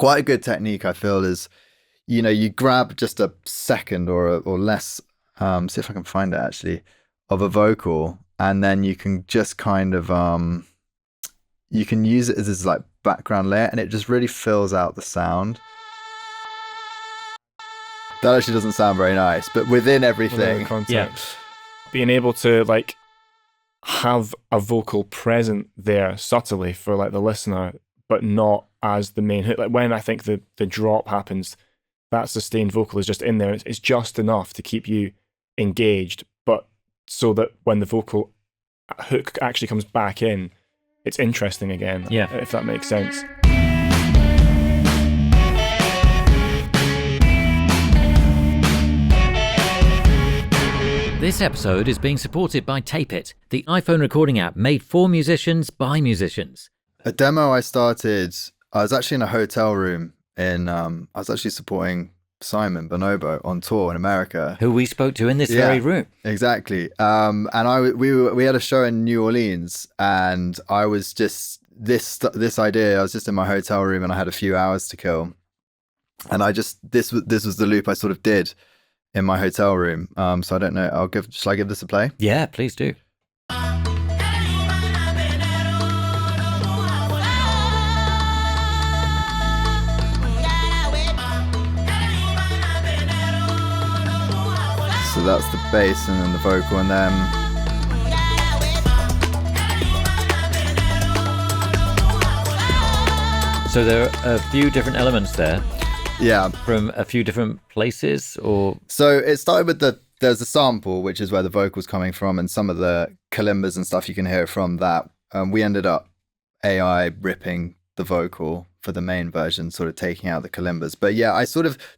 quite a good technique, I feel, is, you grab just a second or less, see if I can find it actually, of a vocal, and then you can just kind of, you can use it as this like background layer, and it just really fills out the sound. That actually doesn't sound very nice, but within everything. Within context. Being able to like have a vocal present there subtly for like the listener, but not as the main hook. Like when I think the drop happens, that sustained vocal is just in there. It's just enough to keep you engaged, but so that when the vocal hook actually comes back in, it's interesting again. Yeah. If that makes sense. This episode is being supported by Tape It, the iPhone recording app made for musicians by musicians. A demo I started, I was actually in a hotel room I was actually supporting Simon Bonobo on tour in America. Who we spoke to in this very room. Exactly. And we had a show in New Orleans, and I was just, this idea, I was just in my hotel room and I had a few hours to kill. And this was the loop I sort of did in my hotel room. So I don't know, shall I give this a play? Yeah, please do. So that's the bass and then the vocal, and then so there are a few different elements there. Yeah. From a few different places, or? So it started with there's a sample, which is where the vocal's coming from, and some of the kalimbas and stuff, you can hear it from that. We ended up AI ripping the vocal for the main version, sort of taking out the kalimbas. But yeah,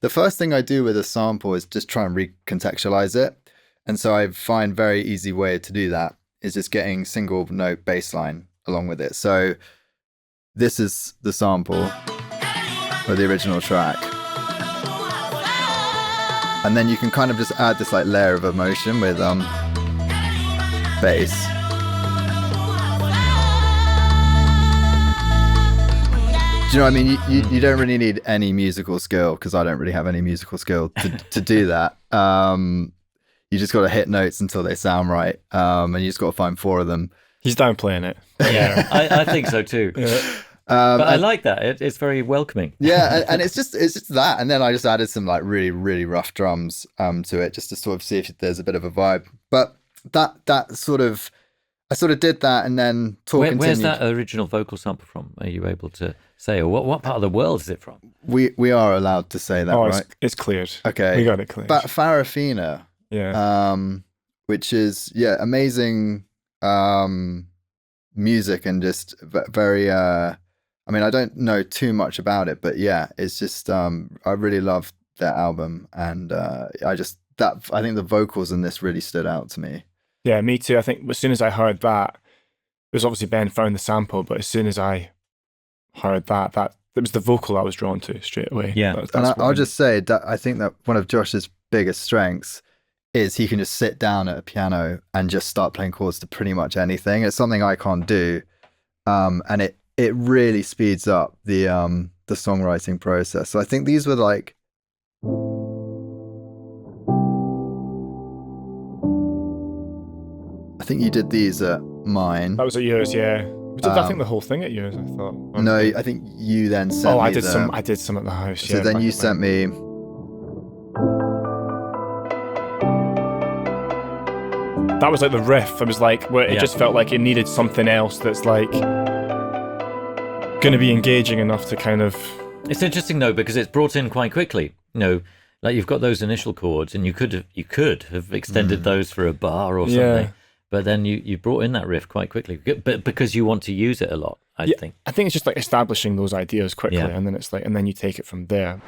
the first thing I do with a sample is just try and recontextualize it. And so I find very easy way to do that is just getting single note bass line along with it. So this is the sample or the original track. And then you can kind of just add this like layer of emotion with bass. Do you know what I mean? You don't really need any musical skill, because I don't really have any musical skill to do that. You just got to hit notes until they sound right, and you just got to find 4 of them. He's downplaying it. Yeah, I think so too. Yeah. But I like that. It's very welcoming. Yeah, and it's just that, and then I just added some like really, really rough drums to it, just to sort of see if there's a bit of a vibe. But that sort of, I sort of did that, and then continued. Where's that original vocal sample from? Are you able to say, or what part of the world is it from? We are allowed to say that, right? It's cleared. Okay, we got it cleared. But Farafina, which is amazing music, and just very. I mean, I don't know too much about it, but yeah, it's just I really love that album, and I think the vocals in this really stood out to me. Yeah, me too. I think as soon as I heard that, it was obviously Ben found the sample, but as soon as I heard that it was the vocal I was drawn to straight away. Yeah, and I'll just say that I think that one of Josh's biggest strengths is he can just sit down at a piano and just start playing chords to pretty much anything. It's something I can't do, and it really speeds up the songwriting process. So I think these were like. I think you did these at mine. That was at yours, yeah. We did, I think, the whole thing at yours, I thought. No, I think you then sent me I did some at the house, so then you sent me... That was like the riff. It was like, where it just felt like it needed something else that's like going to be engaging enough to kind of... It's interesting though, because it's brought in quite quickly. Like you've got those initial chords, and you could have extended those for a bar or something. Yeah. But then you brought in that riff quite quickly, but because you want to use it a lot, I think. I think it's just like establishing those ideas quickly, and then it's like, and then you take it from there.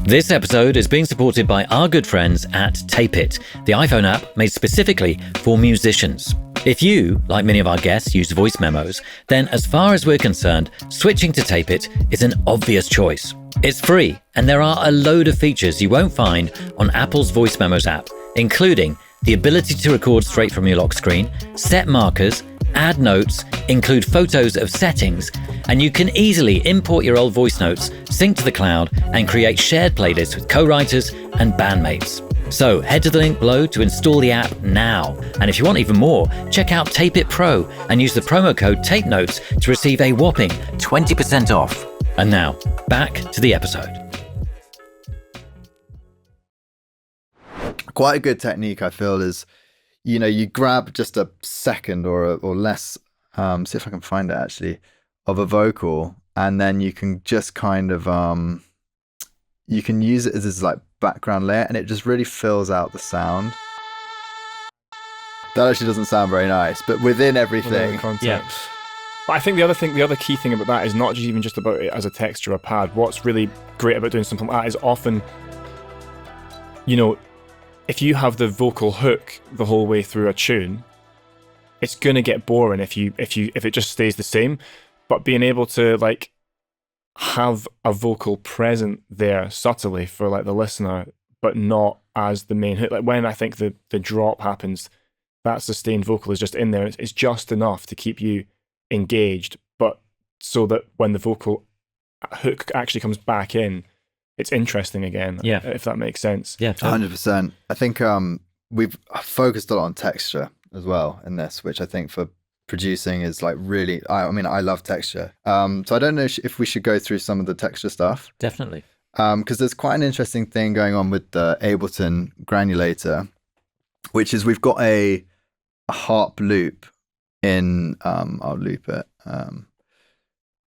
This episode is being supported by our good friends at Tape It, the iPhone app made specifically for musicians. If you, like many of our guests, use voice memos, then as far as we're concerned, switching to Tape It is an obvious choice. It's free, and there are a load of features you won't find on Apple's Voice Memos app, including the ability to record straight from your lock screen, set markers, add notes, include photos of settings, and you can easily import your old voice notes, sync to the cloud, and create shared playlists with co-writers and bandmates. So head to the link below to install the app now. And if you want even more, check out Tape It Pro and use the promo code TAPENOTES to receive a whopping 20% off. And now, back to the episode. Quite a good technique, I feel, is, you grab just a second or less, see if I can find it actually, of a vocal, and then you can just kind of, you can use it as this like background layer, and it just really fills out the sound. That actually doesn't sound very nice, but within everything. Yeah. But I think the other key thing about that is not even just about it as a texture or pad. What's really great about doing something like that is often, if you have the vocal hook the whole way through a tune, it's gonna get boring if it just stays the same. But being able to like have a vocal present there subtly for like the listener, but not as the main hook. Like when I think the drop happens, that sustained vocal is just in there. It's just enough to keep you engaged, but so that when the vocal hook actually comes back in, it's interesting again. Yeah, if that makes sense. Yeah, 100%. I think we've focused a lot on texture as well in this, which I think for producing is like really, I mean, I love texture. So I don't know if we should go through some of the texture stuff. Definitely. Because there's quite an interesting thing going on with the Ableton granulator, which is we've got a harp loop in, I'll loop it,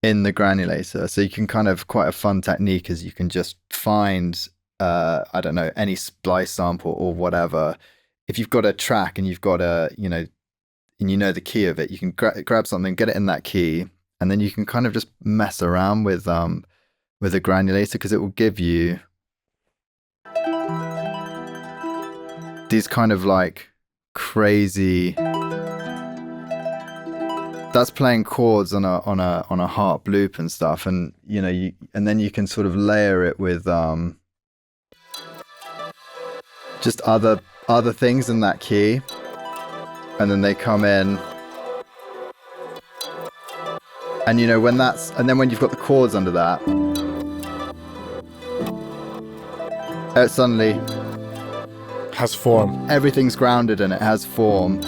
in the granulator. So you can kind of, quite a fun technique is you can just find, I don't know, any splice sample or whatever. If you've got a track and you've got a, and you know the key of it, you can grab something, get it in that key, and then you can kind of just mess around with a granulator, because it will give you these kind of like crazy. That's playing chords on a harp loop and stuff, and and then you can sort of layer it with just other things in that key. And then they come in, and and then when you've got the chords under that, it suddenly has form. Everything's grounded and it has form.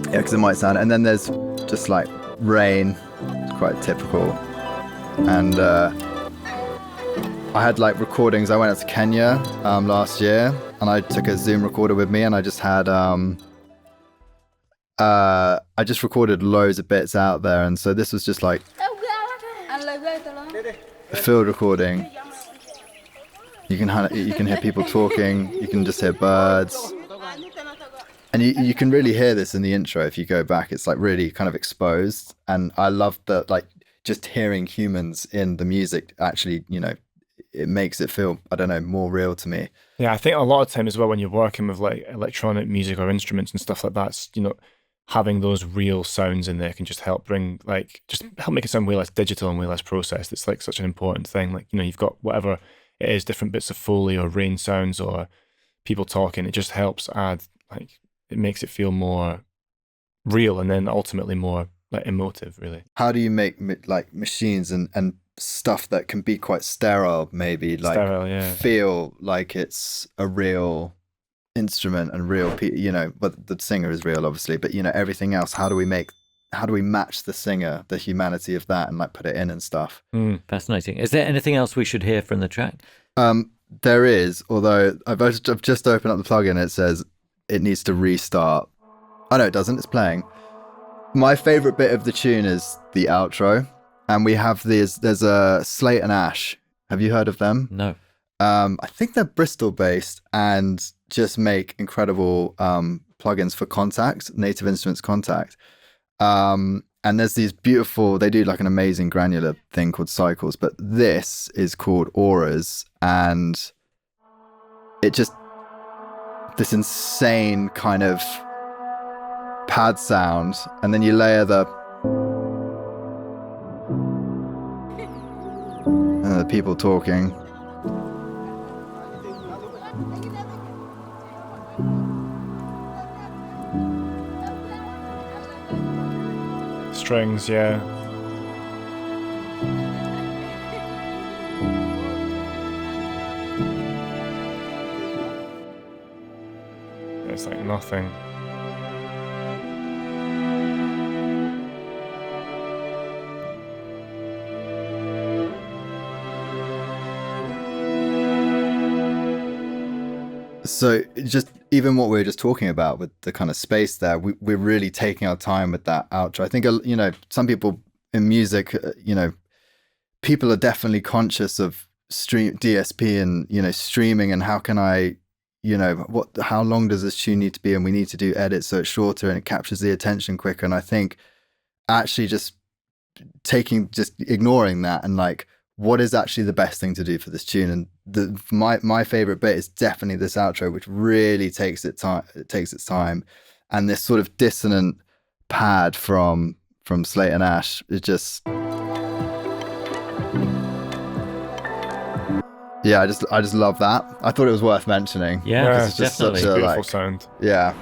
Because it might sound. And then there's just like rain, it's quite typical. And I had like recordings. I went out to Kenya last year, and I took a Zoom recorder with me, and I just had I just recorded loads of bits out there, and so this was just like a field recording. You can hear people talking. You can just hear birds, and you can really hear this in the intro if you go back. It's like really kind of exposed, and I love that, like just hearing humans in the music actually, it makes it feel, I don't know, more real to me. Yeah, I think a lot of time as well when you're working with like electronic music or instruments and stuff like that, having those real sounds in there can just help just help make it sound way less digital and way less processed. It's like such an important thing. Like, you've got whatever it is, different bits of foley or rain sounds or people talking. It just helps add, like, it makes it feel more real and then ultimately more like emotive, really. How do you make like machines and stuff that can be quite sterile, maybe like feel like it's a real instrument and real but the singer is real, obviously, but everything else, how do we match the singer, the humanity of that, and like put it in and stuff? Fascinating. Is there anything else we should hear from the track? There is, although I've just opened up the plugin. It says it needs to restart. Oh no, it doesn't, it's playing. My favorite bit of the tune is the outro. And we have there's a Slate and Ash. Have you heard of them? No. I think they're Bristol based and just make incredible plugins for Contact, Native Instruments Contact. And there's these beautiful, they do like an amazing granular thing called Cycles, but this is called Auras, and it just, this insane kind of pad sound, and then you layer the people talking. strings, yeah. It's like nothing. So just even what we were just talking about with the kind of space there, we're really taking our time with that outro. I think, you know, some people in music, you know, people are definitely conscious of DSP and, you know, streaming, and how can I, you know, how long does this tune need to be? And we need to do edits so it's shorter and it captures the attention quicker. And I think actually just ignoring that and like, what is actually the best thing to do for this tune? And my favorite bit is definitely this outro, which really takes its time, and this sort of dissonant pad from Slate and Ash is just, yeah, I just love that. I thought it was worth mentioning. Yeah, it's just definitely. such a beautiful sound. yeah.